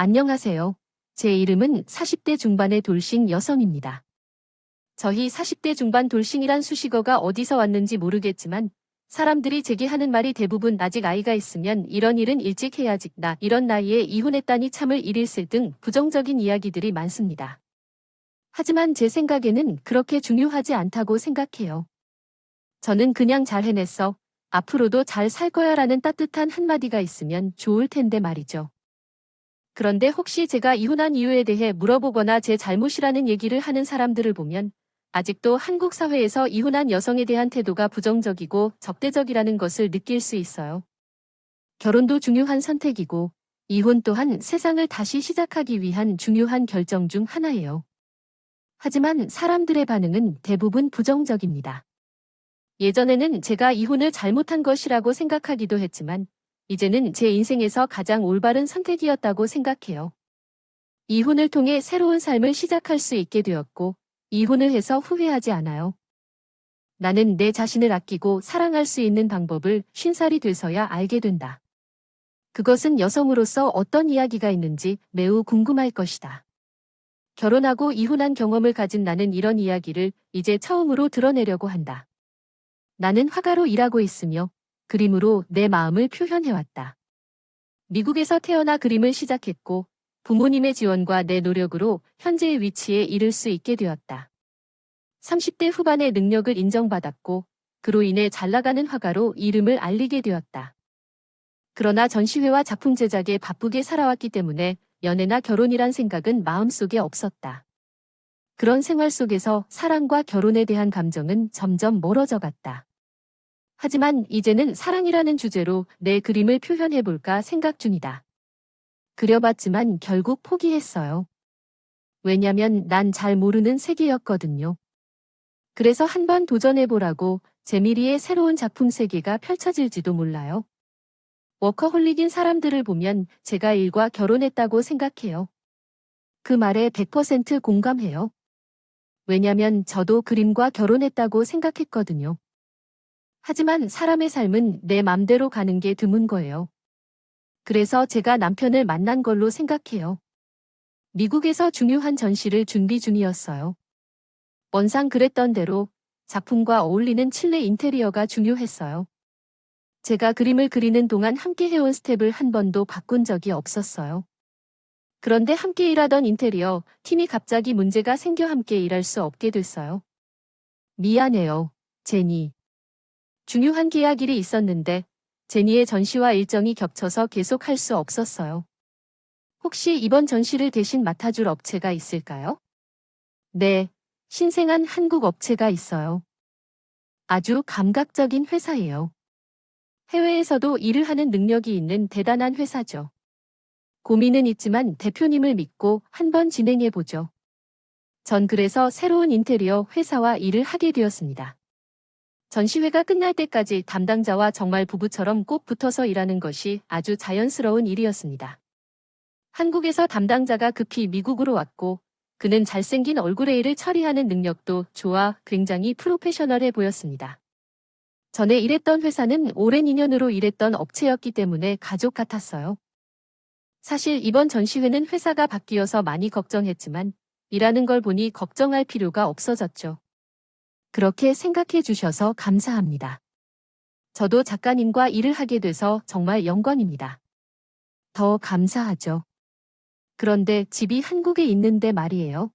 안녕하세요. 제 이름은 40대 중반의 돌싱 여성입니다. 저희 40대 중반 돌싱이란 수식어가 어디서 왔는지 모르겠지만 사람들이 제게 하는 말이 대부분 아직 아이가 있으면 이런 일은 일찍 해야지, 나 이런 나이에 이혼했다니 참을 일이 있을 등 부정적인 이야기들이 많습니다. 하지만 제 생각에는 그렇게 중요하지 않다고 생각해요. 저는 그냥 잘 해냈어. 앞으로도 잘 살 거야 라는 따뜻한 한마디가 있으면 좋을 텐데 말이죠. 그런데 혹시 제가 이혼한 이유에 대해 물어보거나 제 잘못이라는 얘기를 하는 사람들을 보면 아직도 한국 사회에서 이혼한 여성에 대한 태도가 부정적이고 적대적이라는 것을 느낄 수 있어요. 결혼도 중요한 선택이고 이혼 또한 세상을 다시 시작하기 위한 중요한 결정 중 하나예요. 하지만 사람들의 반응은 대부분 부정적입니다. 예전에는 제가 이혼을 잘못한 것이라고 생각하기도 했지만 이제는 제 인생에서 가장 올바른 선택이었다고 생각해요. 이혼을 통해 새로운 삶을 시작할 수 있게 되었고, 이혼을 해서 후회하지 않아요. 나는 내 자신을 아끼고 사랑할 수 있는 방법을 50살이 돼서야 알게 된다. 그것은 여성으로서 어떤 이야기가 있는지 매우 궁금할 것이다. 결혼하고 이혼한 경험을 가진 나는 이런 이야기를 이제 처음으로 드러내려고 한다. 나는 화가로 일하고 있으며 그림으로 내 마음을 표현해왔다. 미국에서 태어나 그림을 시작했고 부모님의 지원과 내 노력으로 현재의 위치에 이를 수 있게 되었다. 30대 후반의 능력을 인정받았고 그로 인해 잘나가는 화가로 이름을 알리게 되었다. 그러나 전시회와 작품 제작에 바쁘게 살아왔기 때문에 연애나 결혼이란 생각은 마음속에 없었다. 그런 생활 속에서 사랑과 결혼에 대한 감정은 점점 멀어져 갔다. 하지만 이제는 사랑이라는 주제로 내 그림을 표현해볼까 생각 중이다. 그려봤지만 결국 포기했어요. 왜냐면 난 잘 모르는 세계였거든요. 그래서 한번 도전해보라고 제미리의 새로운 작품 세계가 펼쳐질지도 몰라요. 워커홀릭인 사람들을 보면 제가 일과 결혼했다고 생각해요. 그 말에 100% 공감해요. 왜냐면 저도 그림과 결혼했다고 생각했거든요. 하지만 사람의 삶은 내 맘대로 가는 게 드문 거예요. 그래서 제가 남편을 만난 걸로 생각해요. 미국에서 중요한 전시를 준비 중이었어요. 원상 그랬던 대로 작품과 어울리는 칠레 인테리어가 중요했어요. 제가 그림을 그리는 동안 함께 해온 스텝을 한 번도 바꾼 적이 없었어요. 그런데 함께 일하던 인테리어 팀이 갑자기 문제가 생겨 함께 일할 수 없게 됐어요. 미안해요, 제니. 중요한 계약일이 있었는데 제니의 전시와 일정이 겹쳐서 계속 할 수 없었어요. 혹시 이번 전시를 대신 맡아줄 업체가 있을까요? 네, 신생한 한국 업체가 있어요. 아주 감각적인 회사예요. 해외에서도 일을 하는 능력이 있는 대단한 회사죠. 고민은 있지만 대표님을 믿고 한번 진행해보죠. 전 그래서 새로운 인테리어 회사와 일을 하게 되었습니다. 전시회가 끝날 때까지 담당자와 정말 부부처럼 꼭 붙어서 일하는 것이 아주 자연스러운 일이었습니다. 한국에서 담당자가 급히 미국으로 왔고 그는 잘생긴 얼굴의 일을 처리하는 능력도 좋아 굉장히 프로페셔널해 보였습니다. 전에 일했던 회사는 오랜 인연으로 일했던 업체였기 때문에 가족 같았어요. 사실 이번 전시회는 회사가 바뀌어서 많이 걱정했지만 일하는 걸 보니 걱정할 필요가 없어졌죠. 그렇게 생각해 주셔서 감사합니다. 저도 작가님과 일을 하게 돼서 정말 영광입니다. 더 감사하죠. 그런데 집이 한국에 있는데 말이에요.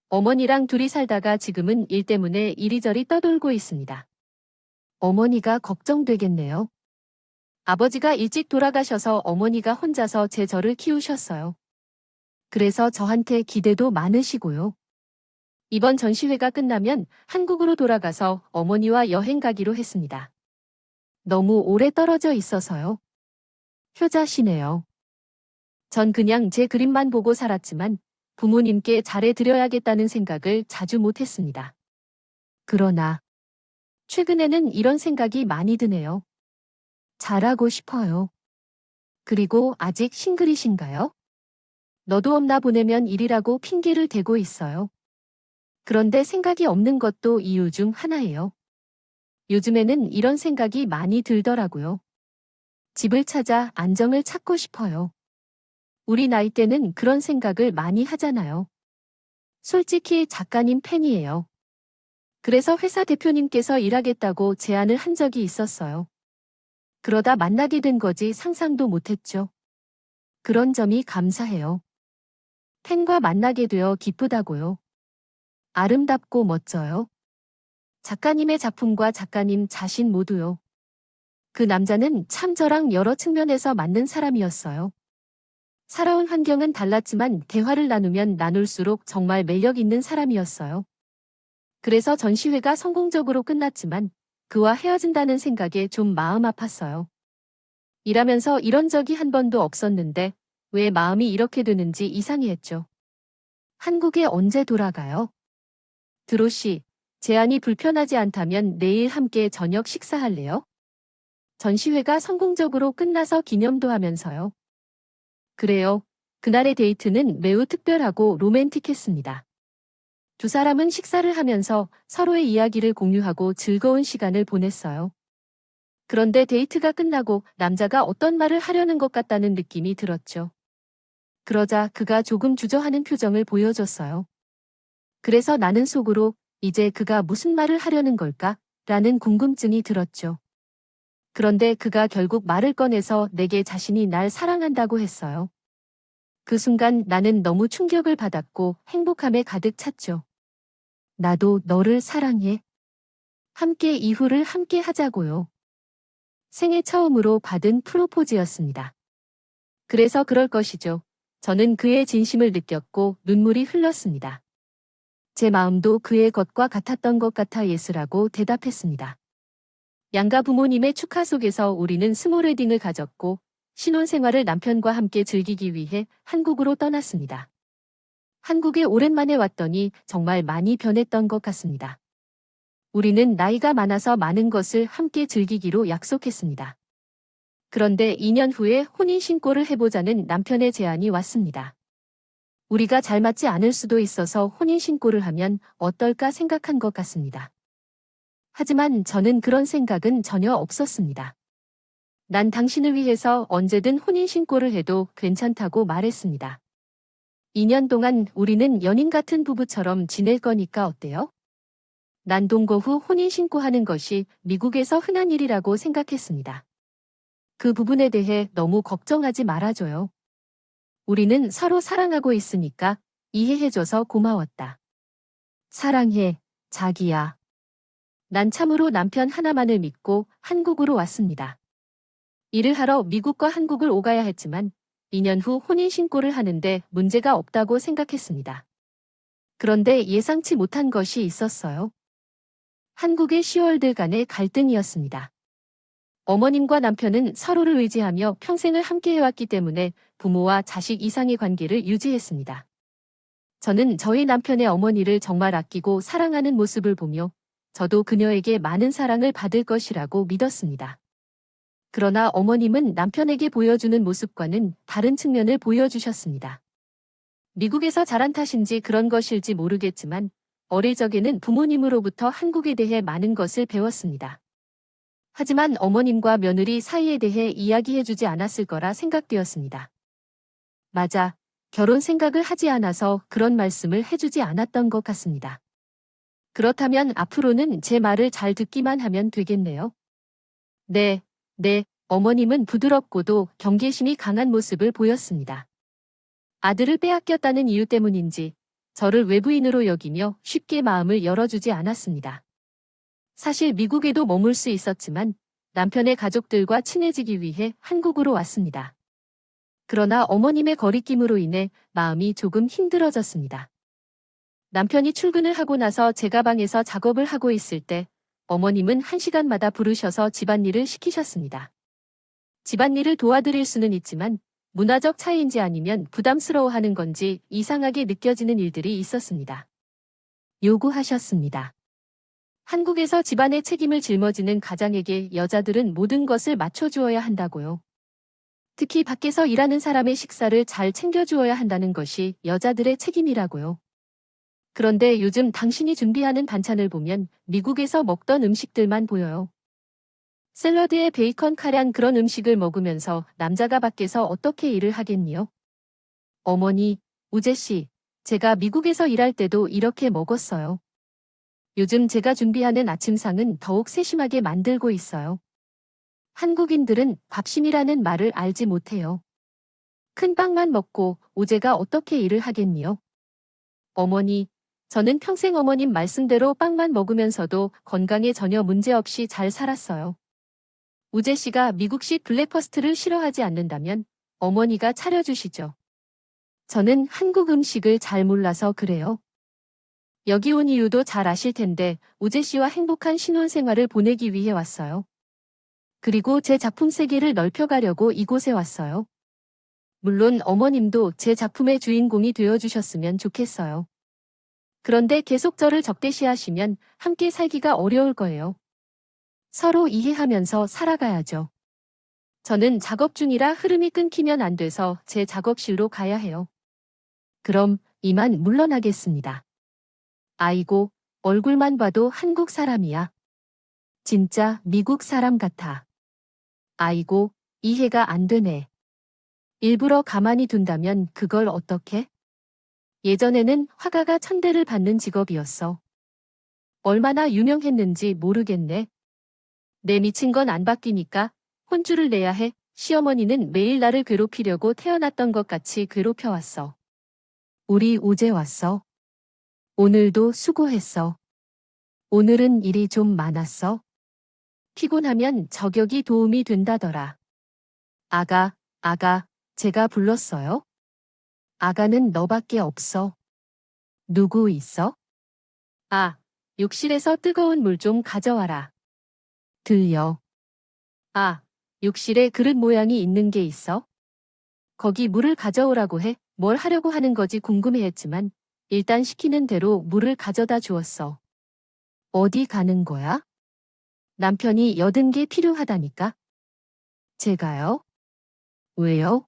어머니랑 둘이 살다가 지금은 일 때문에 이리저리 떠돌고 있습니다. 어머니가 걱정되겠네요. 아버지가 일찍 돌아가셔서 어머니가 혼자서 저를 키우셨어요. 그래서 저한테 기대도 많으시고요. 이번 전시회가 끝나면 한국으로 돌아가서 어머니와 여행 가기로 했습니다. 너무 오래 떨어져 있어서요. 효자시네요. 전 그냥 제 그림만 보고 살았지만 부모님께 잘해드려야겠다는 생각을 자주 못했습니다. 그러나 최근에는 이런 생각이 많이 드네요. 잘하고 싶어요. 그리고 아직 싱글이신가요? 너도 없나 보내면 일이라고 핑계를 대고 있어요. 그런데 생각이 없는 것도 이유 중 하나예요. 요즘에는 이런 생각이 많이 들더라고요. 집을 찾아 안정을 찾고 싶어요. 우리 나이 때는 그런 생각을 많이 하잖아요. 솔직히 작가님 팬이에요. 그래서 회사 대표님께서 일하겠다고 제안을 한 적이 있었어요. 그러다 만나게 된 거지 상상도 못했죠. 그런 점이 감사해요. 팬과 만나게 되어 기쁘다고요. 아름답고 멋져요. 작가님의 작품과 작가님 자신 모두요. 그 남자는 참 저랑 여러 측면에서 맞는 사람이었어요. 살아온 환경은 달랐지만 대화를 나누면 나눌수록 정말 매력 있는 사람이었어요. 그래서 전시회가 성공적으로 끝났지만 그와 헤어진다는 생각에 좀 마음 아팠어요. 일하면서 이런 적이 한 번도 없었는데 왜 마음이 이렇게 되는지 이상했죠. 한국에 언제 돌아가요? 드로 씨, 제안이 불편하지 않다면 내일 함께 저녁 식사할래요? 전시회가 성공적으로 끝나서 기념도 하면서요. 그래요. 그날의 데이트는 매우 특별하고 로맨틱했습니다. 두 사람은 식사를 하면서 서로의 이야기를 공유하고 즐거운 시간을 보냈어요. 그런데 데이트가 끝나고 남자가 어떤 말을 하려는 것 같다는 느낌이 들었죠. 그러자 그가 조금 주저하는 표정을 보여줬어요. 그래서 나는 속으로 이제 그가 무슨 말을 하려는 걸까? 라는 궁금증이 들었죠. 그런데 그가 결국 말을 꺼내서 내게 자신이 날 사랑한다고 했어요. 그 순간 나는 너무 충격을 받았고 행복함에 가득 찼죠. 나도 너를 사랑해. 함께 이후를 함께 하자고요. 생애 처음으로 받은 프로포즈였습니다. 그래서 그럴 것이죠. 저는 그의 진심을 느꼈고 눈물이 흘렀습니다. 제 마음도 그의 것과 같았던 것 같아 예스라고 대답했습니다. 양가 부모님의 축하 속에서 우리는 스몰 웨딩을 가졌고 신혼생활을 남편과 함께 즐기기 위해 한국으로 떠났습니다. 한국에 오랜만에 왔더니 정말 많이 변했던 것 같습니다. 우리는 나이가 많아서 많은 것을 함께 즐기기로 약속했습니다. 그런데 2년 후에 혼인신고를 해보자는 남편의 제안이 왔습니다. 우리가 잘 맞지 않을 수도 있어서 혼인신고를 하면 어떨까 생각한 것 같습니다. 하지만 저는 그런 생각은 전혀 없었습니다. 난 당신을 위해서 언제든 혼인신고를 해도 괜찮다고 말했습니다. 2년 동안 우리는 연인 같은 부부처럼 지낼 거니까 어때요? 난 동거 후 혼인신고하는 것이 미국에서 흔한 일이라고 생각했습니다. 그 부분에 대해 너무 걱정하지 말아줘요. 우리는 서로 사랑하고 있으니까 이해해줘서 고마웠다. 사랑해, 자기야. 난 참으로 남편 하나만을 믿고 한국으로 왔습니다. 일을 하러 미국과 한국을 오가야 했지만 2년 후 혼인신고를 하는데 문제가 없다고 생각했습니다. 그런데 예상치 못한 것이 있었어요. 한국의 시월들 간의 갈등이었습니다. 어머님과 남편은 서로를 의지하며 평생을 함께 해왔기 때문에 부모와 자식 이상의 관계를 유지했습니다. 저는 저희 남편의 어머니를 정말 아끼고 사랑하는 모습을 보며 저도 그녀에게 많은 사랑을 받을 것이라고 믿었습니다. 그러나 어머님은 남편에게 보여주는 모습과는 다른 측면을 보여주셨습니다. 미국에서 자란 탓인지 그런 것일지 모르겠지만 어릴 적에는 부모님으로부터 한국에 대해 많은 것을 배웠습니다. 하지만 어머님과 며느리 사이에 대해 이야기해주지 않았을 거라 생각되었습니다. 맞아, 결혼 생각을 하지 않아서 그런 말씀을 해주지 않았던 것 같습니다. 그렇다면 앞으로는 제 말을 잘 듣기만 하면 되겠네요. 네, 네, 어머님은 부드럽고도 경계심이 강한 모습을 보였습니다. 아들을 빼앗겼다는 이유 때문인지 저를 외부인으로 여기며 쉽게 마음을 열어주지 않았습니다. 사실 미국에도 머물 수 있었지만 남편의 가족들과 친해지기 위해 한국으로 왔습니다. 그러나 어머님의 거리낌으로 인해 마음이 조금 힘들어졌습니다. 남편이 출근을 하고 나서 제 가방에서 작업을 하고 있을 때 어머님은 1시간마다 부르셔서 집안일을 시키셨습니다. 집안일을 도와드릴 수는 있지만 문화적 차이인지 아니면 부담스러워하는 건지 이상하게 느껴지는 일들이 있었습니다. 요구하셨습니다. 한국에서 집안의 책임을 짊어지는 가장에게 여자들은 모든 것을 맞춰주어야 한다고요. 특히 밖에서 일하는 사람의 식사를 잘 챙겨주어야 한다는 것이 여자들의 책임이라고요. 그런데 요즘 당신이 준비하는 반찬을 보면 미국에서 먹던 음식들만 보여요. 샐러드에 베이컨 카레한 그런 음식을 먹으면서 남자가 밖에서 어떻게 일을 하겠니요? 어머니, 우재 씨, 제가 미국에서 일할 때도 이렇게 먹었어요. 요즘 제가 준비하는 아침상은 더욱 세심하게 만들고 있어요. 한국인들은 밥심이라는 말을 알지 못해요. 큰 빵만 먹고 우재가 어떻게 일을 하겠니요? 어머니, 저는 평생 어머님 말씀대로 빵만 먹으면서도 건강에 전혀 문제없이 잘 살았어요. 우재 씨가 미국식 블랙퍼스트를 싫어하지 않는다면 어머니가 차려주시죠. 저는 한국 음식을 잘 몰라서 그래요. 여기 온 이유도 잘 아실 텐데 우재 씨와 행복한 신혼생활을 보내기 위해 왔어요. 그리고 제 작품 세계를 넓혀가려고 이곳에 왔어요. 물론 어머님도 제 작품의 주인공이 되어주셨으면 좋겠어요. 그런데 계속 저를 적대시하시면 함께 살기가 어려울 거예요. 서로 이해하면서 살아가야죠. 저는 작업 중이라 흐름이 끊기면 안 돼서 제 작업실로 가야 해요. 그럼 이만 물러나겠습니다. 아이고, 얼굴만 봐도 한국 사람이야. 진짜 미국 사람 같아. 아이고, 이해가 안 되네. 일부러 가만히 둔다면 그걸 어떻게? 예전에는 화가가 천대를 받는 직업이었어. 얼마나 유명했는지 모르겠네. 내 미친 건 안 바뀌니까 혼쭐을 내야 해. 시어머니는 매일 나를 괴롭히려고 태어났던 것 같이 괴롭혀왔어. 우리 우재 왔어. 오늘도 수고했어. 오늘은 일이 좀 많았어. 피곤하면 저격이 도움이 된다더라. 아가, 제가 불렀어요? 아가는 너밖에 없어. 누구 있어? 아, 욕실에서 뜨거운 물 좀 가져와라. 들려. 아, 욕실에 그릇 모양이 있는 게 있어? 거기 물을 가져오라고 해. 뭘 하려고 하는 거지 궁금해했지만 일단 시키는 대로 물을 가져다 주었어. 어디 가는 거야? 남편이 여든 게 필요하다니까. 제가요? 왜요?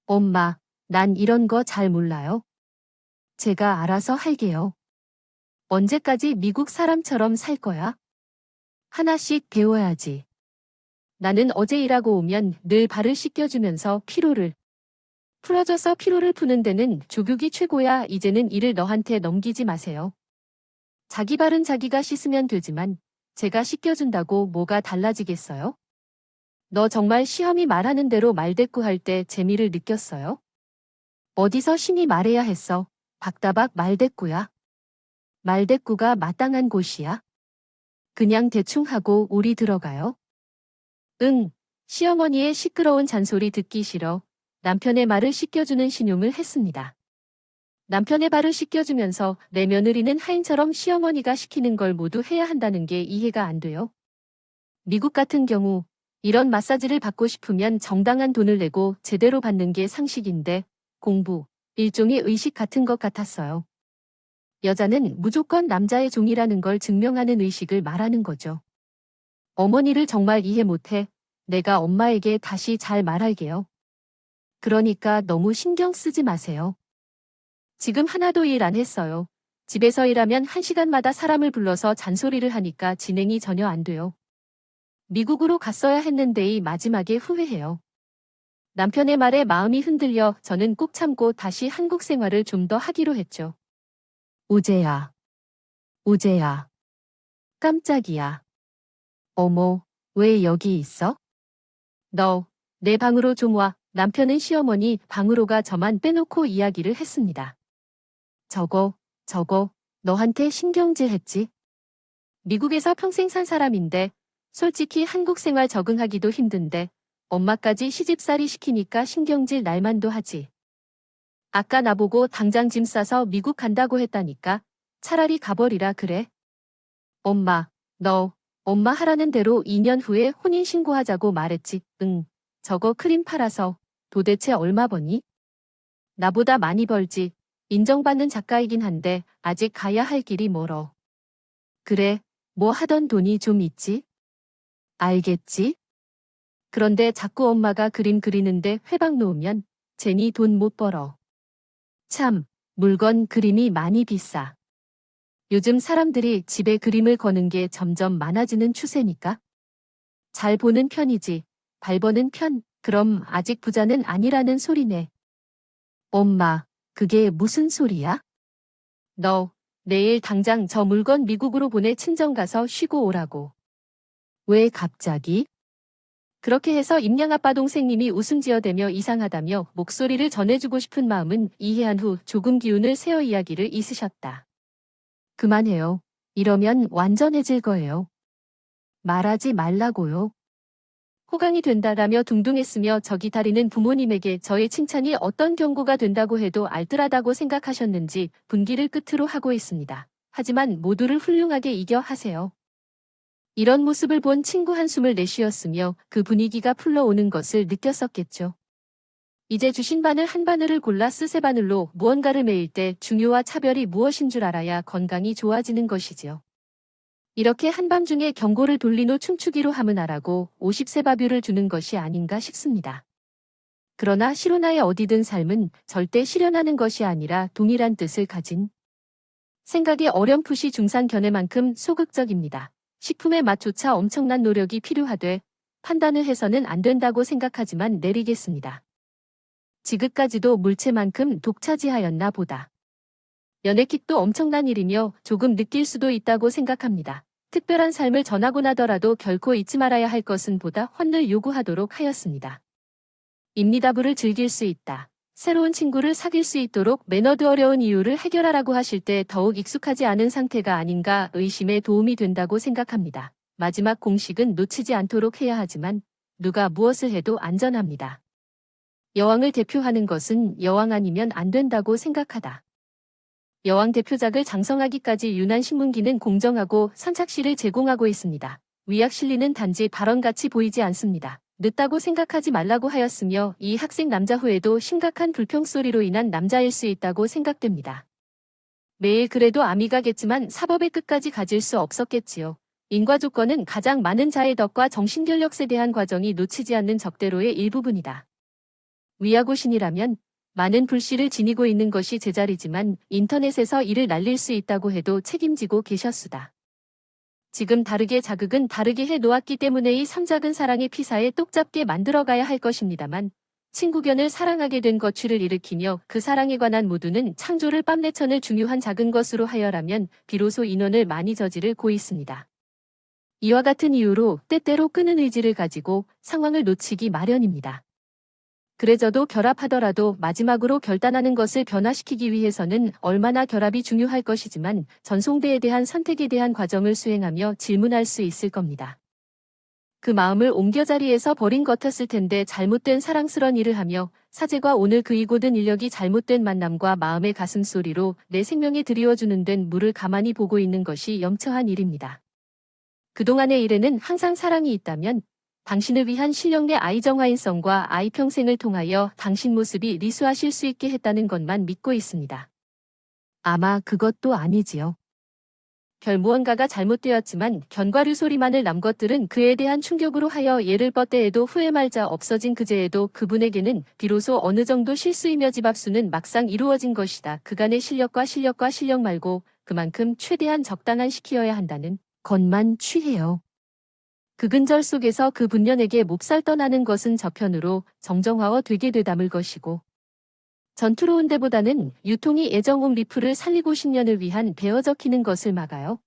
엄마, 난 이런 거 잘 몰라요. 제가 알아서 할게요. 언제까지 미국 사람처럼 살 거야? 하나씩 배워야지. 나는 어제 일하고 오면 늘 발을 씻겨주면서 피로를 풀어줘서 피로를 푸는 데는 조교기 최고야. 이제는 일을 너한테 넘기지 마세요. 자기 발은 자기가 씻으면 되지만 제가 씻겨준다고 뭐가 달라지겠어요? 너 정말 시험이 말하는 대로 말대꾸할 때 재미를 느꼈어요? 어디서 신이 말해야 했어? 박다박 말대꾸야. 말대꾸가 마땅한 곳이야. 그냥 대충 하고 우리 들어가요. 응, 시어머니의 시끄러운 잔소리 듣기 싫어. 남편의 말을 씻겨주는 신용을 했습니다. 남편의 발을 씻겨주면서 내 며느리는 하인처럼 시어머니가 시키는 걸 모두 해야 한다는 게 이해가 안 돼요. 미국 같은 경우 이런 마사지를 받고 싶으면 정당한 돈을 내고 제대로 받는 게 상식인데 공부, 일종의 의식 같은 것 같았어요. 여자는 무조건 남자의 종이라는 걸 증명하는 의식을 말하는 거죠. 어머니를 정말 이해 못해. 내가 엄마에게 다시 잘 말할게요. 그러니까 너무 신경 쓰지 마세요. 지금 하나도 일 안 했어요. 집에서 일하면 1시간마다 사람을 불러서 잔소리를 하니까 진행이 전혀 안 돼요. 미국으로 갔어야 했는데이 마지막에 후회해요. 남편의 말에 마음이 흔들려 저는 꾹 참고 다시 한국 생활을 좀 더 하기로 했죠. 우재야. 우재야. 깜짝이야. 어머, 왜 여기 있어? 너, 내 방으로 좀 와. 남편은 시어머니 방으로가 저만 빼놓고 이야기를 했습니다. 저거, 너한테 신경질 했지? 미국에서 평생 산 사람인데 솔직히 한국 생활 적응하기도 힘든데 엄마까지 시집살이 시키니까 신경질 날만도 하지. 아까 나보고 당장 짐 싸서 미국 간다고 했다니까. 차라리 가버리라 그래. 엄마, 너 엄마 하라는 대로 2년 후에 혼인신고하자고 말했지. 응, 저거 크림 팔아서 도대체 얼마 버니? 나보다 많이 벌지. 인정받는 작가이긴 한데 아직 가야 할 길이 멀어. 그래, 뭐 하던 돈이 좀 있지? 알겠지? 그런데 자꾸 엄마가 그림 그리는데 회방 놓으면 쟤니 돈 못 벌어. 참, 물건 그림이 많이 비싸. 요즘 사람들이 집에 그림을 거는 게 점점 많아지는 추세니까. 잘 보는 편이지. 발 버는 편, 그럼 아직 부자는 아니라는 소리네. 엄마, 그게 무슨 소리야? 너, 내일 당장 저 물건 미국으로 보내 친정 가서 쉬고 오라고. 왜 갑자기? 그렇게 해서 임양아빠 동생님이 웃음 지어대며 이상하다며 목소리를 전해주고 싶은 마음은 이해한 후 조금 기운을 세어 이야기를 이으셨다. 그만해요. 이러면 완전해질 거예요. 말하지 말라고요. 호강이 된다라며 둥둥했으며 저 기다리는 부모님에게 저의 칭찬이 어떤 경고가 된다고 해도 알뜰하다고 생각하셨는지 분기를 끝으로 하고 있습니다. 하지만 모두를 훌륭하게 이겨 하세요. 이런 모습을 본 친구 한숨을 내쉬었으며 그 분위기가 풀러오는 것을 느꼈었겠죠. 이제 주신 바늘 한 바늘을 골라 쓰세 바늘로 무언가를 매일 때 중요와 차별이 무엇인 줄 알아야 건강이 좋아지는 것이지요. 이렇게 한밤중에 경고를 돌린 후 춤추기로 함은 하라고 50세 바뷰를 주는 것이 아닌가 싶습니다. 그러나 시로나의 어디든 삶은 절대 실현하는 것이 아니라 동일한 뜻을 가진 생각이 어렴풋이 중상 견해만큼 소극적입니다. 식품의 맛조차 엄청난 노력이 필요하되 판단을 해서는 안 된다고 생각하지만 내리겠습니다. 지금까지도 물체만큼 독차지하였나 보다. 연애킥도 엄청난 일이며 조금 느낄 수도 있다고 생각합니다. 특별한 삶을 전하고 나더라도 결코 잊지 말아야 할 것은 보다 헌늘 요구하도록 하였습니다. 입니다부를 즐길 수 있다. 새로운 친구를 사귈 수 있도록 매너드 어려운 이유를 해결하라고 하실 때 더욱 익숙하지 않은 상태가 아닌가 의심에 도움이 된다고 생각합니다. 마지막 공식은 놓치지 않도록 해야 하지만 누가 무엇을 해도 안전합니다. 여왕을 대표하는 것은 여왕 아니면 안 된다고 생각하다. 여왕 대표작을 장성하기까지 유난신문기는 공정하고 선착시를 제공하고 있습니다. 위약 실리는 단지 발언같이 보이지 않습니다. 늦다고 생각하지 말라고 하였으며 이 학생 남자 후에도 심각한 불평소리로 인한 남자일 수 있다고 생각됩니다. 매일 그래도 아미가겠지만 사법의 끝까지 가질 수 없었겠지요. 인과 조건은 가장 많은 자의 덕과 정신결력에 대한 과정이 놓치지 않는 적대로의 일부분이다. 위약고신이라면 많은 불씨를 지니고 있는 것이 제자리지만 인터넷에서 이를 날릴 수 있다고 해도 책임지고 계셨수다. 지금 다르게 자극은 다르게 해 놓았기 때문에 이 삼작은 사랑의 피사에 똑잡게 만들어가야 할 것입니다만 친구견을 사랑하게 된 거취를 일으키며 그 사랑에 관한 모두는 창조를 빰내천을 중요한 작은 것으로 하여라면 비로소 인원을 많이 저지를 고있습니다. 이와 같은 이유로 때때로 끄는 의지를 가지고 상황을 놓치기 마련입니다. 그래저도 결합하더라도 마지막으로 결단하는 것을 변화시키기 위해서는 얼마나 결합이 중요할 것이지만 전송대에 대한 선택에 대한 과정을 수행하며 질문할 수 있을 겁니다. 그 마음을 옮겨 자리에서 버린 것 같았을 텐데 잘못된 사랑스런 일을 하며 사제가 오늘 그 이고든 인력이 잘못된 만남과 마음의 가슴소리로 내 생명에 드리워주는 된 물을 가만히 보고 있는 것이 염처한 일입니다. 그동안의 일에는 항상 사랑이 있다면 당신을 위한 신령내 아이 정화인성과 아이 평생을 통하여 당신 모습이 리수하실 수 있게 했다는 것만 믿고 있습니다. 아마 그것도 아니지요. 별 무언가가 잘못되었지만 견과류 소리만을 남 것들은 그에 대한 충격으로 하여 예를 뻗대에도 후회 말자 없어진 그제에도 그분에게는 비로소 어느 정도 실수이며 집합수는 막상 이루어진 것이다. 그간의 실력과 실력 말고 그만큼 최대한 적당한 시키어야 한다는 것만 취해요. 그 근절 속에서 그 분년에게 몹살 떠나는 것은 저편으로 정정화어 되게 되담을 것이고 전투로 온 데보다는 유통이 애정옥 리프를 살리고 10년을 위한 베어 적히는 것을 막아요.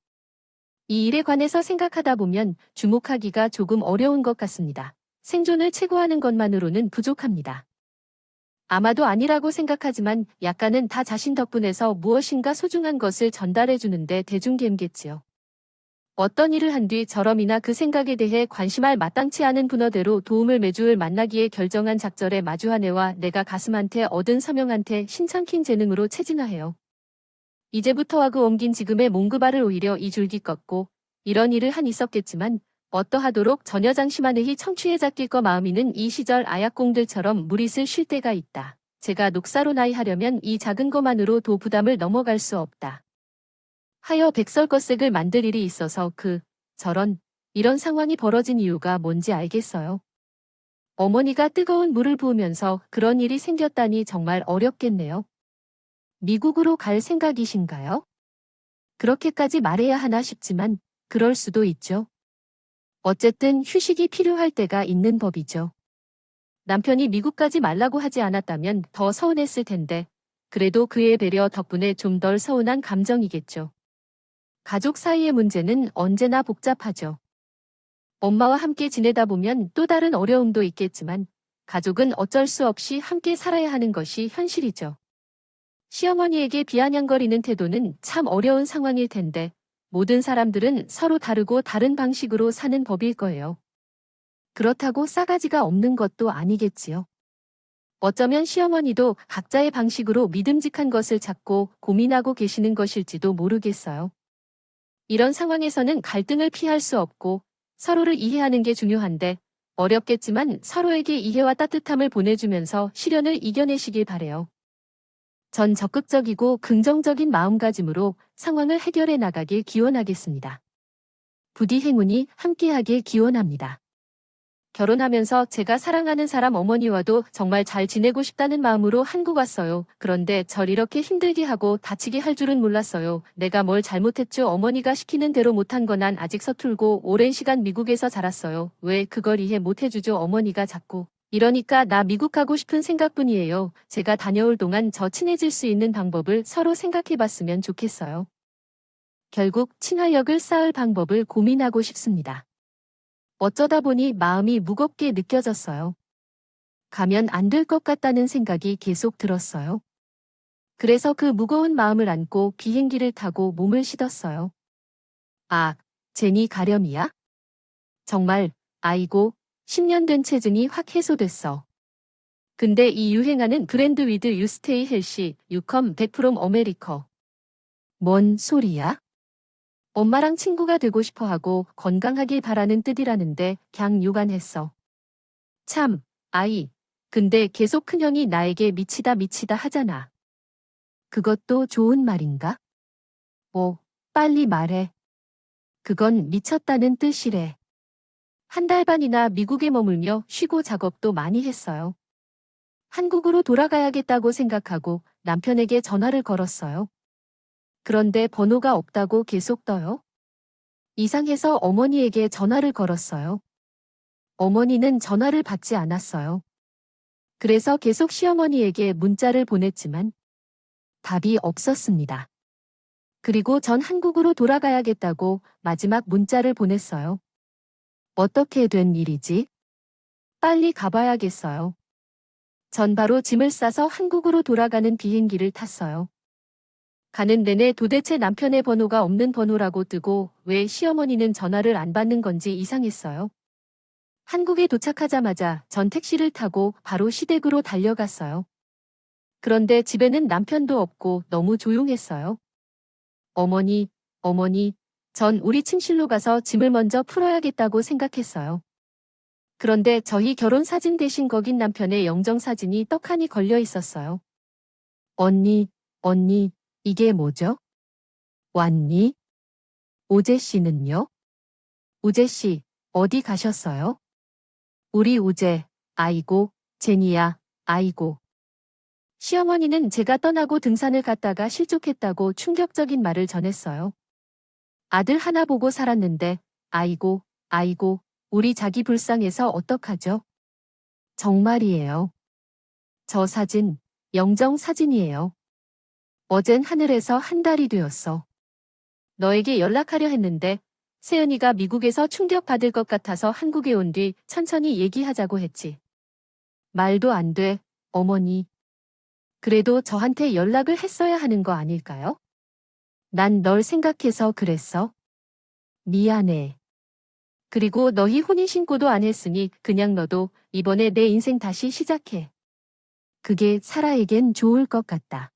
이 일에 관해서 생각하다 보면 주목하기가 조금 어려운 것 같습니다. 생존을 최고하는 것만으로는 부족합니다. 아마도 아니라고 생각하지만 약간은 다 자신 덕분에서 무엇인가 소중한 것을 전달해 주는데 대중겜겠지요. 어떤 일을 한 뒤 저럼이나 그 생각에 대해 관심할 마땅치 않은 분어대로 도움을 매주을 만나기에 결정한 작절에 마주한 애와 내가 가슴한테 얻은 서명한테 신창킨 재능으로 체진하해요. 이제부터와 그 옮긴 지금의 몽그발을 오히려 이 줄기 꺾고 이런 일을 한 있었겠지만 어떠하도록 전혀 장심하느히 청취해 잡길 거 마음이는 이 시절 아약공들처럼 무릿을 쉴 때가 있다. 제가 녹사로 나이 하려면 이 작은 것만으로 도 부담을 넘어갈 수 없다. 하여 백설것색을 만들 일이 있어서 이런 상황이 벌어진 이유가 뭔지 알겠어요. 어머니가 뜨거운 물을 부으면서 그런 일이 생겼다니 정말 어렵겠네요. 미국으로 갈 생각이신가요? 그렇게까지 말해야 하나 싶지만 그럴 수도 있죠. 어쨌든 휴식이 필요할 때가 있는 법이죠. 남편이 미국 가지 말라고 하지 않았다면 더 서운했을 텐데, 그래도 그의 배려 덕분에 좀 덜 서운한 감정이겠죠. 가족 사이의 문제는 언제나 복잡하죠. 엄마와 함께 지내다 보면 또 다른 어려움도 있겠지만, 가족은 어쩔 수 없이 함께 살아야 하는 것이 현실이죠. 시어머니에게 비아냥거리는 태도는 참 어려운 상황일 텐데, 모든 사람들은 서로 다르고 다른 방식으로 사는 법일 거예요. 그렇다고 싸가지가 없는 것도 아니겠지요. 어쩌면 시어머니도 각자의 방식으로 믿음직한 것을 찾고 고민하고 계시는 것일지도 모르겠어요. 이런 상황에서는 갈등을 피할 수 없고 서로를 이해하는 게 중요한데, 어렵겠지만 서로에게 이해와 따뜻함을 보내주면서 시련을 이겨내시길 바래요. 전 적극적이고 긍정적인 마음가짐으로 상황을 해결해 나가길 기원하겠습니다. 부디 행운이 함께하길 기원합니다. 결혼하면서 제가 사랑하는 사람 어머니와도 정말 잘 지내고 싶다는 마음으로 한국 왔어요. 그런데 절 이렇게 힘들게 하고 다치게 할 줄은 몰랐어요. 내가 뭘 잘못했죠? 어머니가 시키는 대로 못한 건 난 아직 서툴고 오랜 시간 미국에서 자랐어요. 왜 그걸 이해 못 해주죠? 어머니가 자꾸. 이러니까 나 미국 가고 싶은 생각뿐이에요. 제가 다녀올 동안 저 친해질 수 있는 방법을 서로 생각해봤으면 좋겠어요. 결국 친화력을 쌓을 방법을 고민하고 싶습니다. 어쩌다 보니 마음이 무겁게 느껴졌어요. 가면 안 될 것 같다는 생각이 계속 들었어요. 그래서 그 무거운 마음을 안고 비행기를 타고 몸을 싣었어요. 아, 제니 가렴이야? 정말, 아이고, 10년 된 체증이 확 해소됐어. 근데 이 유행하는 브랜드 위드 유 스테이 헬시, 유컴 100% 어메리커. 뭔 소리야? 엄마랑 친구가 되고 싶어 하고 건강하길 바라는 뜻이라는데 그냥 유관했어. 참, 아이. 근데 계속 큰형이 나에게 미치다 미치다 하잖아. 그것도 좋은 말인가? 빨리 말해. 그건 미쳤다는 뜻이래. 한 달 반이나 미국에 머물며 쉬고 작업도 많이 했어요. 한국으로 돌아가야겠다고 생각하고 남편에게 전화를 걸었어요. 그런데 번호가 없다고 계속 떠요. 이상해서 어머니에게 전화를 걸었어요. 어머니는 전화를 받지 않았어요. 그래서 계속 시어머니에게 문자를 보냈지만 답이 없었습니다. 그리고 전 한국으로 돌아가야겠다고 마지막 문자를 보냈어요. 어떻게 된 일이지? 빨리 가봐야겠어요. 전 바로 짐을 싸서 한국으로 돌아가는 비행기를 탔어요. 가는 내내 도대체 남편의 번호가 없는 번호라고 뜨고 왜 시어머니는 전화를 안 받는 건지 이상했어요. 한국에 도착하자마자 전 택시를 타고 바로 시댁으로 달려갔어요. 그런데 집에는 남편도 없고 너무 조용했어요. 어머니, 전 우리 침실로 가서 짐을 먼저 풀어야겠다고 생각했어요. 그런데 저희 결혼 사진 대신 거긴 남편의 영정 사진이 떡하니 걸려 있었어요. 언니, 이게 뭐죠? 왔니? 우재 씨는요? 우재 씨, 어디 가셨어요? 우리 우재, 아이고, 제니야, 아이고. 시어머니는 제가 떠나고 등산을 갔다가 실족했다고 충격적인 말을 전했어요. 아들 하나 보고 살았는데, 아이고, 우리 자기 불쌍해서 어떡하죠? 정말이에요. 저 사진, 영정 사진이에요. 어젠 하늘에서 한 달이 되었어. 너에게 연락하려 했는데, 세연이가 미국에서 충격받을 것 같아서 한국에 온 뒤 천천히 얘기하자고 했지. 말도 안 돼, 어머니. 그래도 저한테 연락을 했어야 하는 거 아닐까요? 난 널 생각해서 그랬어. 미안해. 그리고 너희 혼인신고도 안 했으니 그냥 너도 이번에 내 인생 다시 시작해. 그게 사라에겐 좋을 것 같다.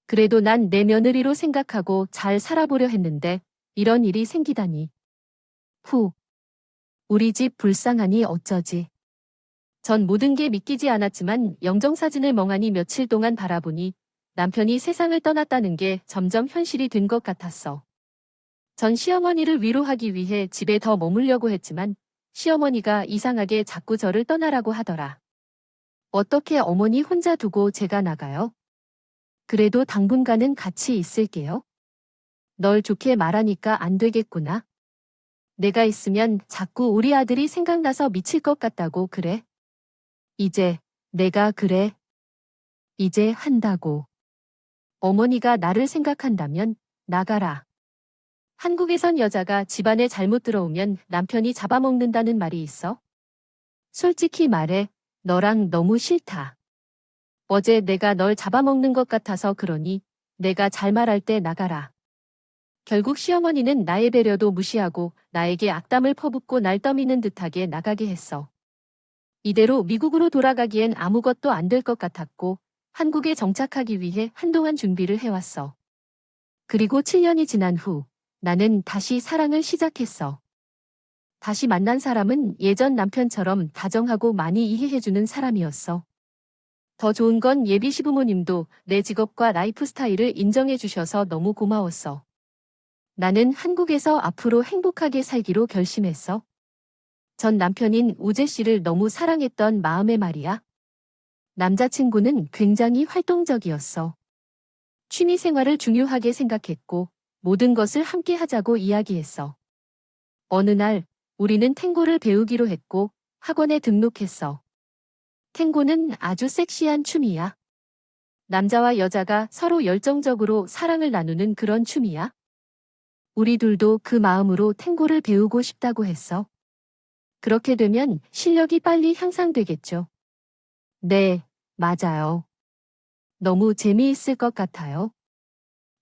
그래도 난 내 며느리로 생각하고 잘 살아보려 했는데 이런 일이 생기다니. 후. 우리 집 불쌍하니 어쩌지. 전 모든 게 믿기지 않았지만 영정사진을 멍하니 며칠 동안 바라보니 남편이 세상을 떠났다는 게 점점 현실이 된 것 같았어. 전 시어머니를 위로하기 위해 집에 더 머물려고 했지만 시어머니가 이상하게 자꾸 저를 떠나라고 하더라. 어떻게 어머니 혼자 두고 제가 나가요? 그래도 당분간은 같이 있을게요. 널 좋게 말하니까 안 되겠구나. 내가 있으면 자꾸 우리 아들이 생각나서 미칠 것 같다고 그래. 이제 내가 그래. 이제 한다고. 어머니가 나를 생각한다면 나가라. 한국에선 여자가 집안에 잘못 들어오면 남편이 잡아먹는다는 말이 있어. 솔직히 말해, 너랑 너무 싫다. 어제 내가 널 잡아먹는 것 같아서 그러니 내가 잘 말할 때 나가라. 결국 시어머니는 나의 배려도 무시하고 나에게 악담을 퍼붓고 날 떠미는 듯하게 나가게 했어. 이대로 미국으로 돌아가기엔 아무것도 안 될 것 같았고 한국에 정착하기 위해 한동안 준비를 해왔어. 그리고 7년이 지난 후 나는 다시 사랑을 시작했어. 다시 만난 사람은 예전 남편처럼 다정하고 많이 이해해주는 사람이었어. 더 좋은 건 예비 시부모님도 내 직업과 라이프 스타일을 인정해주셔서 너무 고마웠어. 나는 한국에서 앞으로 행복하게 살기로 결심했어. 전 남편인 우재 씨를 너무 사랑했던 마음에 말이야. 남자친구는 굉장히 활동적이었어. 취미 생활을 중요하게 생각했고 모든 것을 함께 하자고 이야기했어. 어느 날 우리는 탱고를 배우기로 했고 학원에 등록했어. 탱고는 아주 섹시한 춤이야. 남자와 여자가 서로 열정적으로 사랑을 나누는 그런 춤이야. 우리 둘도 그 마음으로 탱고를 배우고 싶다고 했어. 그렇게 되면 실력이 빨리 향상되겠죠. 네, 맞아요. 너무 재미있을 것 같아요.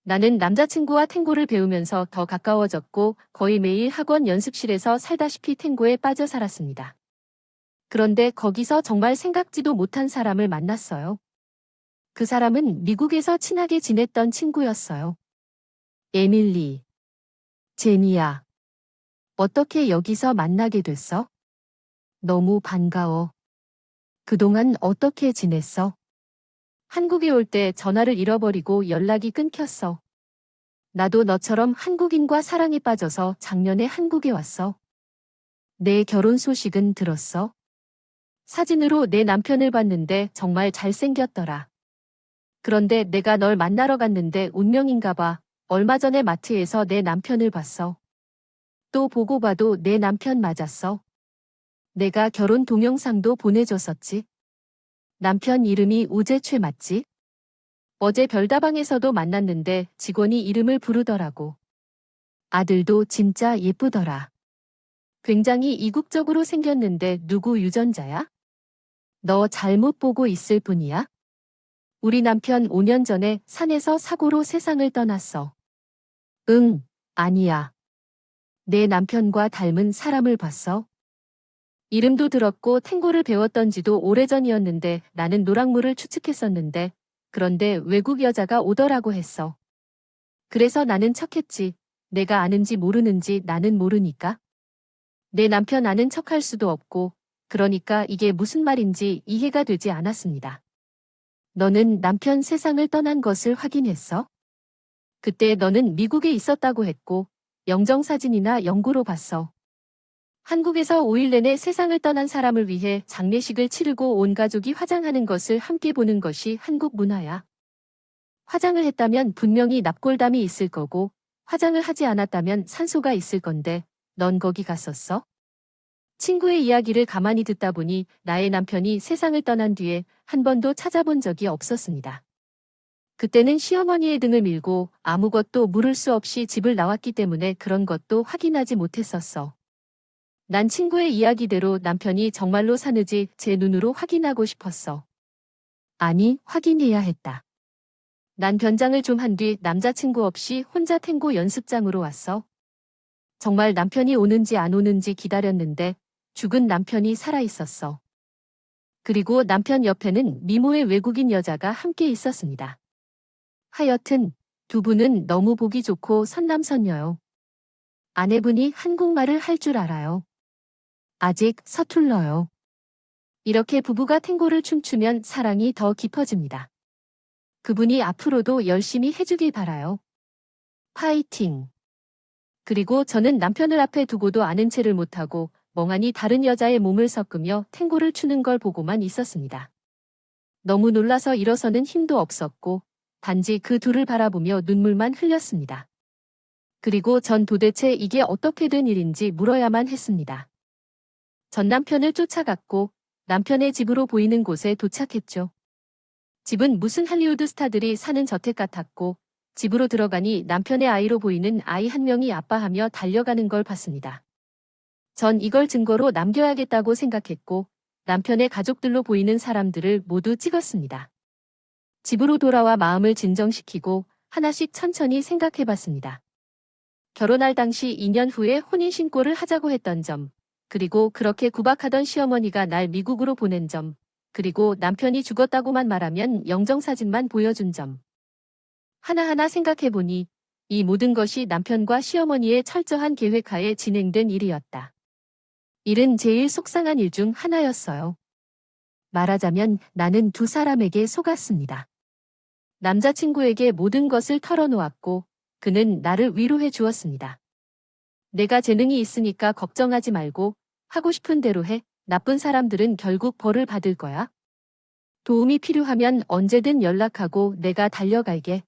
나는 남자친구와 탱고를 배우면서 더 가까워졌고 거의 매일 학원 연습실에서 살다시피 탱고에 빠져 살았습니다. 그런데 거기서 정말 생각지도 못한 사람을 만났어요. 그 사람은 미국에서 친하게 지냈던 친구였어요. 에밀리. 제니야. 어떻게 여기서 만나게 됐어? 너무 반가워. 그동안 어떻게 지냈어? 한국에 올 때 전화를 잃어버리고 연락이 끊겼어. 나도 너처럼 한국인과 사랑에 빠져서 작년에 한국에 왔어. 내 결혼 소식은 들었어? 사진으로 내 남편을 봤는데 정말 잘생겼더라. 그런데 내가 널 만나러 갔는데 운명인가 봐. 얼마 전에 마트에서 내 남편을 봤어. 또 보고 봐도 내 남편 맞았어. 내가 결혼 동영상도 보내줬었지. 남편 이름이 우재최 맞지? 어제 별다방에서도 만났는데 직원이 이름을 부르더라고. 아들도 진짜 예쁘더라. 굉장히 이국적으로 생겼는데 누구 유전자야? 너 잘못 보고 있을 뿐이야? 우리 남편 5년 전에 산에서 사고로 세상을 떠났어. 응, 아니야. 내 남편과 닮은 사람을 봤어. 이름도 들었고 탱고를 배웠던 지도 오래전이었는데 나는 노랑물을 추측했었는데 그런데 외국 여자가 오더라고 했어. 그래서 나는 척했지. 내가 아는지 모르는지 나는 모르니까. 내 남편 아는 척할 수도 없고 그러니까 이게 무슨 말인지 이해가 되지 않았습니다. 너는 남편 세상을 떠난 것을 확인했어? 그때 너는 미국에 있었다고 했고 영정사진이나 영구로 봤어. 한국에서 5일 내내 세상을 떠난 사람을 위해 장례식을 치르고 온 가족이 화장하는 것을 함께 보는 것이 한국 문화야. 화장을 했다면 분명히 납골담이 있을 거고 화장을 하지 않았다면 산소가 있을 건데 넌 거기 갔었어? 친구의 이야기를 가만히 듣다 보니 나의 남편이 세상을 떠난 뒤에 한 번도 찾아본 적이 없었습니다. 그때는 시어머니의 등을 밀고 아무것도 물을 수 없이 집을 나왔기 때문에 그런 것도 확인하지 못했었어. 난 친구의 이야기대로 남편이 정말로 사는지 제 눈으로 확인하고 싶었어. 아니, 확인해야 했다. 난 변장을 좀 한 뒤 남자친구 없이 혼자 탱고 연습장으로 왔어. 정말 남편이 오는지 안 오는지 기다렸는데 죽은 남편이 살아있었어. 그리고 남편 옆에는 미모의 외국인 여자가 함께 있었습니다. 하여튼 두 분은 너무 보기 좋고 선남선녀요. 아내분이 한국말을 할 줄 알아요. 아직 서툴러요. 이렇게 부부가 탱고를 춤추면 사랑이 더 깊어집니다. 그분이 앞으로도 열심히 해주길 바라요. 파이팅! 그리고 저는 남편을 앞에 두고도 아는 체를 못하고 멍하니 다른 여자의 몸을 섞으며 탱고를 추는 걸 보고만 있었습니다. 너무 놀라서 일어서는 힘도 없었고 단지 그 둘을 바라보며 눈물만 흘렸습니다. 그리고 전 도대체 이게 어떻게 된 일인지 물어야만 했습니다. 전 남편을 쫓아갔고 남편의 집으로 보이는 곳에 도착했죠. 집은 무슨 할리우드 스타들이 사는 저택 같았고 집으로 들어가니 남편의 아이로 보이는 아이 한 명이 아빠하며 달려가는 걸 봤습니다. 전 이걸 증거로 남겨야겠다고 생각했고 남편의 가족들로 보이는 사람들을 모두 찍었습니다. 집으로 돌아와 마음을 진정시키고 하나씩 천천히 생각해봤습니다. 결혼할 당시 2년 후에 혼인신고를 하자고 했던 점, 그리고 그렇게 구박하던 시어머니가 날 미국으로 보낸 점, 그리고 남편이 죽었다고만 말하면 영정사진만 보여준 점. 하나하나 생각해보니 이 모든 것이 남편과 시어머니의 철저한 계획하에 진행된 일이었다. 일은 제일 속상한 일 중 하나였어요. 말하자면 나는 두 사람에게 속았습니다. 남자친구에게 모든 것을 털어놓았고 그는 나를 위로해 주었습니다. 내가 재능이 있으니까 걱정하지 말고 하고 싶은 대로 해. 나쁜 사람들은 결국 벌을 받을 거야. 도움이 필요하면 언제든 연락하고 내가 달려갈게.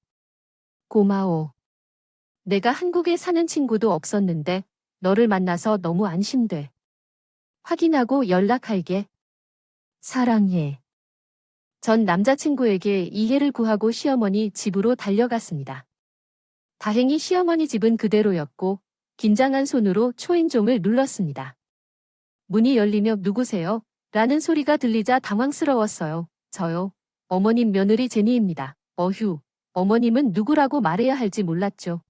고마워. 내가 한국에 사는 친구도 없었는데 너를 만나서 너무 안심돼. 확인하고 연락할게. 사랑해. 전 남자친구에게 이해를 구하고 시어머니 집으로 달려갔습니다. 다행히 시어머니 집은 그대로였고 긴장한 손으로 초인종을 눌렀습니다. 문이 열리며 누구세요? 라는 소리가 들리자 당황스러웠어요. 저요. 어머님 며느리 제니입니다. 어휴. 어머님은 누구라고 말해야 할지 몰랐죠.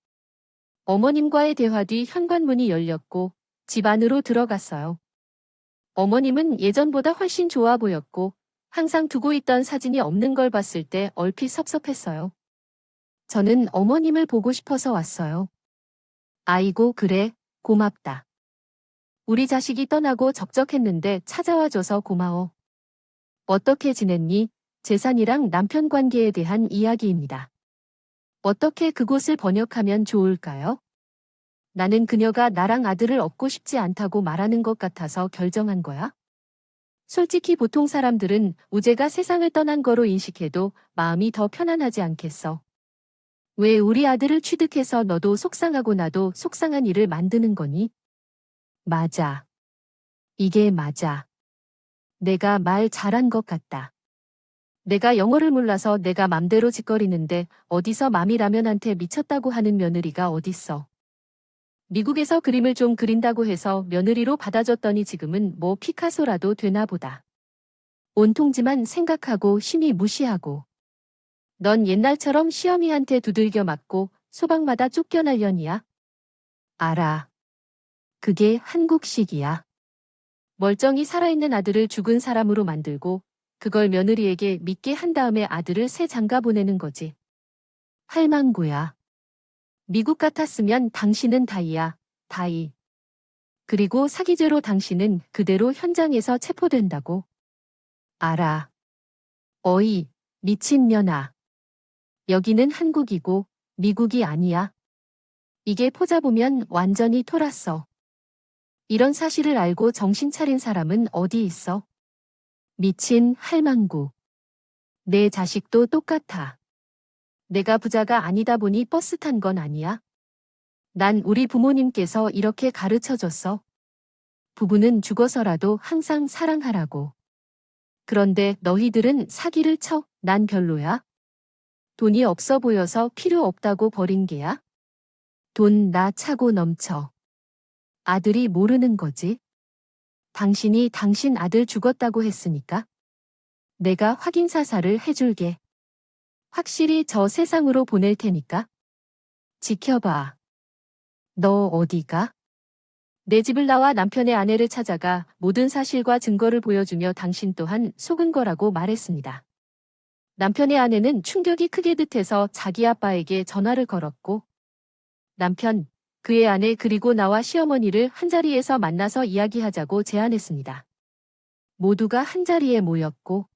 어머님과의 대화 뒤 현관문이 열렸고 집 안으로 들어갔어요. 어머님은 예전보다 훨씬 좋아 보였고 항상 두고 있던 사진이 없는 걸 봤을 때 얼핏 섭섭했어요. 저는 어머님을 보고 싶어서 왔어요. 아이고 그래, 고맙다. 우리 자식이 떠나고 적적했는데 찾아와줘서 고마워. 어떻게 지냈니? 재산이랑 남편 관계에 대한 이야기입니다. 어떻게 그곳을 번역하면 좋을까요? 나는 그녀가 나랑 아들을 얻고 싶지 않다고 말하는 것 같아서 결정한 거야. 솔직히 보통 사람들은 우재가 세상을 떠난 거로 인식해도 마음이 더 편안하지 않겠어. 왜 우리 아들을 취득해서 너도 속상하고 나도 속상한 일을 만드는 거니? 맞아. 이게 맞아. 내가 말 잘한 것 같다. 내가 영어를 몰라서 내가 맘대로 짓거리는데 어디서 맘이라면한테 미쳤다고 하는 며느리가 어딨어. 미국에서 그림을 좀 그린다고 해서 며느리로 받아줬더니 지금은 뭐 피카소라도 되나 보다. 온통지만 생각하고 심히 무시하고. 넌 옛날처럼 시어미한테 두들겨 맞고 소방마다 쫓겨날려니야? 알아. 그게 한국식이야. 멀쩡히 살아있는 아들을 죽은 사람으로 만들고 그걸 며느리에게 믿게 한 다음에 아들을 새 장가 보내는 거지. 할망구야. 미국 같았으면 당신은 다이야, 다이. 그리고 사기죄로 당신은 그대로 현장에서 체포된다고. 알아. 어이, 미친년아. 여기는 한국이고 미국이 아니야. 이게 포잡으면 완전히 토랐어. 이런 사실을 알고 정신 차린 사람은 어디 있어? 미친 할망구. 내 자식도 똑같아. 내가 부자가 아니다 보니 버스 탄 건 아니야. 난 우리 부모님께서 이렇게 가르쳐줬어. 부부는 죽어서라도 항상 사랑하라고. 그런데 너희들은 사기를 쳐. 난 별로야. 돈이 없어 보여서 필요 없다고 버린 게야? 돈 나 차고 넘쳐. 아들이 모르는 거지. 당신이 당신 아들 죽었다고 했으니까. 내가 확인 사살을 해줄게. 확실히 저 세상으로 보낼 테니까. 지켜봐. 너 어디가? 내 집을 나와 남편의 아내를 찾아가 모든 사실과 증거를 보여주며 당신 또한 속은 거라고 말했습니다. 남편의 아내는 충격이 크게 듯해서 자기 아빠에게 전화를 걸었고 남편, 그의 아내 그리고 나와 시어머니를 한자리에서 만나서 이야기하자고 제안했습니다. 모두가 한자리에 모였고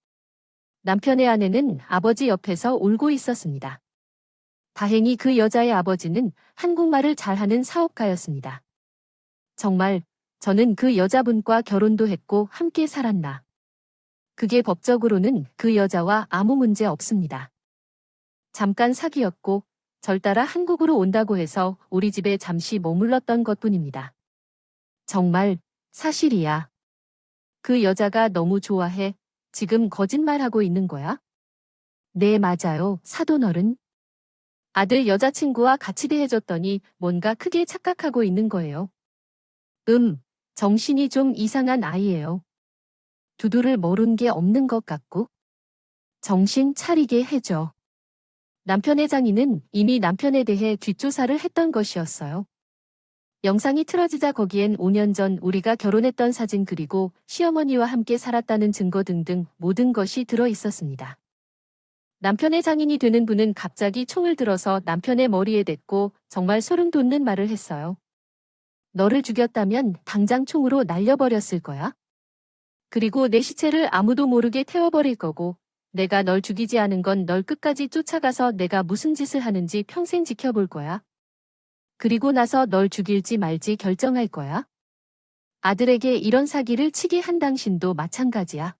남편의 아내는 아버지 옆에서 울고 있었습니다. 다행히 그 여자의 아버지는 한국말을 잘하는 사업가였습니다. 정말 저는 그 여자분과 결혼도 했고 함께 살았나. 그게 법적으로는 그 여자와 아무 문제 없습니다. 잠깐 사귀었고 절 따라 한국으로 온다고 해서 우리 집에 잠시 머물렀던 것뿐입니다. 정말 사실이야. 그 여자가 너무 좋아해. 지금 거짓말하고 있는 거야? 네, 맞아요. 사돈어른. 아들 여자친구와 같이 대해줬더니 뭔가 크게 착각하고 있는 거예요. 정신이 좀 이상한 아이예요. 두두를 모른 게 없는 것 같고. 정신 차리게 해줘. 남편의 장인은 이미 남편에 대해 뒷조사를 했던 것이었어요. 영상이 틀어지자 거기엔 5년 전 우리가 결혼했던 사진 그리고 시어머니와 함께 살았다는 증거 등등 모든 것이 들어 있었습니다. 남편의 장인이 되는 분은 갑자기 총을 들어서 남편의 머리에 댔고 정말 소름 돋는 말을 했어요. 너를 죽였다면 당장 총으로 날려버렸을 거야. 그리고 내 시체를 아무도 모르게 태워버릴 거고 내가 널 죽이지 않은 건 널 끝까지 쫓아가서 내가 무슨 짓을 하는지 평생 지켜볼 거야. 그리고 나서 널 죽일지 말지 결정할 거야. 아들에게 이런 사기를 치게 한 당신도 마찬가지야.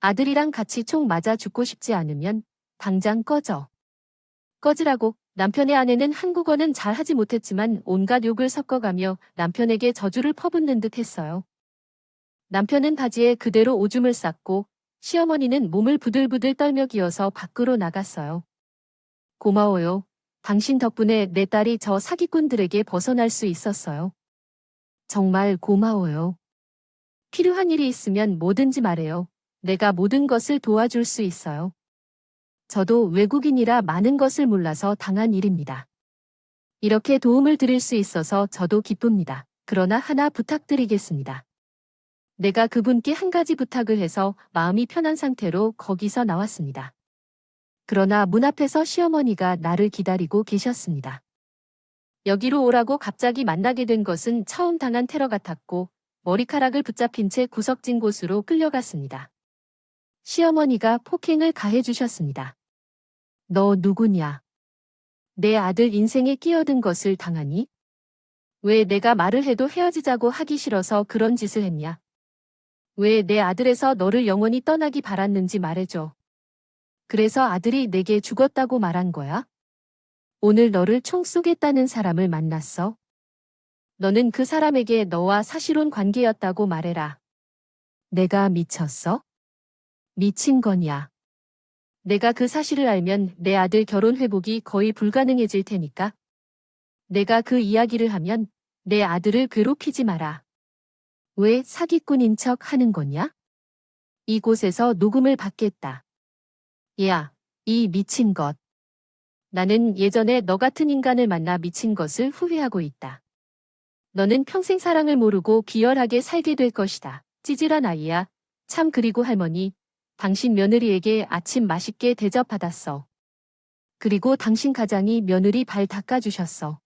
아들이랑 같이 총 맞아 죽고 싶지 않으면 당장 꺼져. 꺼지라고. 남편의 아내는 한국어는 잘 하지 못했지만 온갖 욕을 섞어가며 남편에게 저주를 퍼붓는 듯 했어요. 남편은 바지에 그대로 오줌을 쌌고 시어머니는 몸을 부들부들 떨며 기어서 밖으로 나갔어요. 고마워요. 당신 덕분에 내 딸이 저 사기꾼들에게 벗어날 수 있었어요. 정말 고마워요. 필요한 일이 있으면 뭐든지 말해요. 내가 모든 것을 도와줄 수 있어요. 저도 외국인이라 많은 것을 몰라서 당한 일입니다. 이렇게 도움을 드릴 수 있어서 저도 기쁩니다. 그러나 하나 부탁드리겠습니다. 내가 그분께 한 가지 부탁을 해서 마음이 편한 상태로 거기서 나왔습니다. 그러나 문 앞에서 시어머니가 나를 기다리고 계셨습니다. 여기로 오라고 갑자기 만나게 된 것은 처음 당한 테러 같았고 머리카락을 붙잡힌 채 구석진 곳으로 끌려갔습니다. 시어머니가 폭행을 가해주셨습니다. 너 누구냐? 내 아들 인생에 끼어든 것을 당하니? 왜 내가 말을 해도 헤어지자고 하기 싫어서 그런 짓을 했냐? 왜 내 아들에서 너를 영원히 떠나기 바랐는지 말해줘. 그래서 아들이 내게 죽었다고 말한 거야? 오늘 너를 총 쏘겠다는 사람을 만났어. 너는 그 사람에게 너와 사실혼 관계였다고 말해라. 내가 미쳤어? 미친 거냐? 내가 그 사실을 알면 내 아들 결혼 회복이 거의 불가능해질 테니까. 내가 그 이야기를 하면 내 아들을 괴롭히지 마라. 왜 사기꾼인 척 하는 거냐? 이곳에서 녹음을 받겠다. 야, 이 미친 것. 나는 예전에 너 같은 인간을 만나 미친 것을 후회하고 있다. 너는 평생 사랑을 모르고 비열하게 살게 될 것이다. 찌질한 아이야. 참 그리고 할머니, 당신 며느리에게 아침 맛있게 대접받았어. 그리고 당신 가장이 며느리 발 닦아주셨어.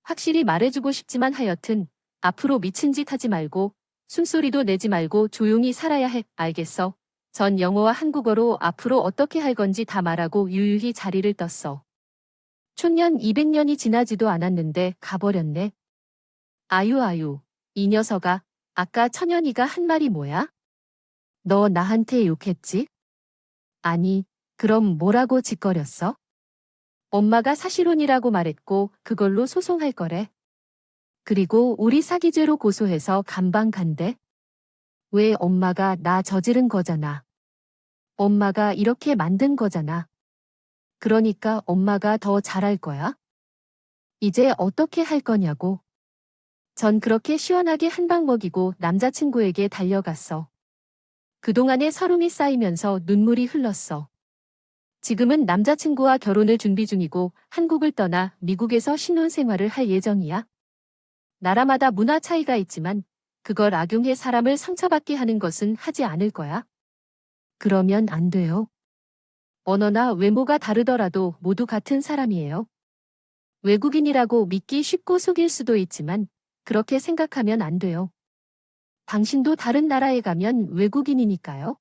확실히 말해주고 싶지만 하여튼 앞으로 미친 짓 하지 말고 숨소리도 내지 말고 조용히 살아야 해. 알겠어? 전 영어와 한국어로 앞으로 어떻게 할 건지 다 말하고 유유히 자리를 떴어. 촌년 200년이 지나지도 않았는데 가버렸네. 아유, 이 녀석아, 아까 천연이가 한 말이 뭐야? 너 나한테 욕했지? 아니, 그럼 뭐라고 짓거렸어? 엄마가 사실혼이라고 말했고 그걸로 소송할 거래. 그리고 우리 사기죄로 고소해서 감방 간대. 왜 엄마가 나 저지른 거잖아. 엄마가 이렇게 만든 거잖아. 그러니까 엄마가 더 잘할 거야? 이제 어떻게 할 거냐고. 전 그렇게 시원하게 한 방 먹이고 남자친구에게 달려갔어. 그동안의 서름이 쌓이면서 눈물이 흘렀어. 지금은 남자친구와 결혼을 준비 중이고 한국을 떠나 미국에서 신혼생활을 할 예정이야. 나라마다 문화 차이가 있지만 그걸 악용해 사람을 상처받게 하는 것은 하지 않을 거야. 그러면 안 돼요. 언어나 외모가 다르더라도 모두 같은 사람이에요. 외국인이라고 믿기 쉽고 속일 수도 있지만 그렇게 생각하면 안 돼요. 당신도 다른 나라에 가면 외국인이니까요.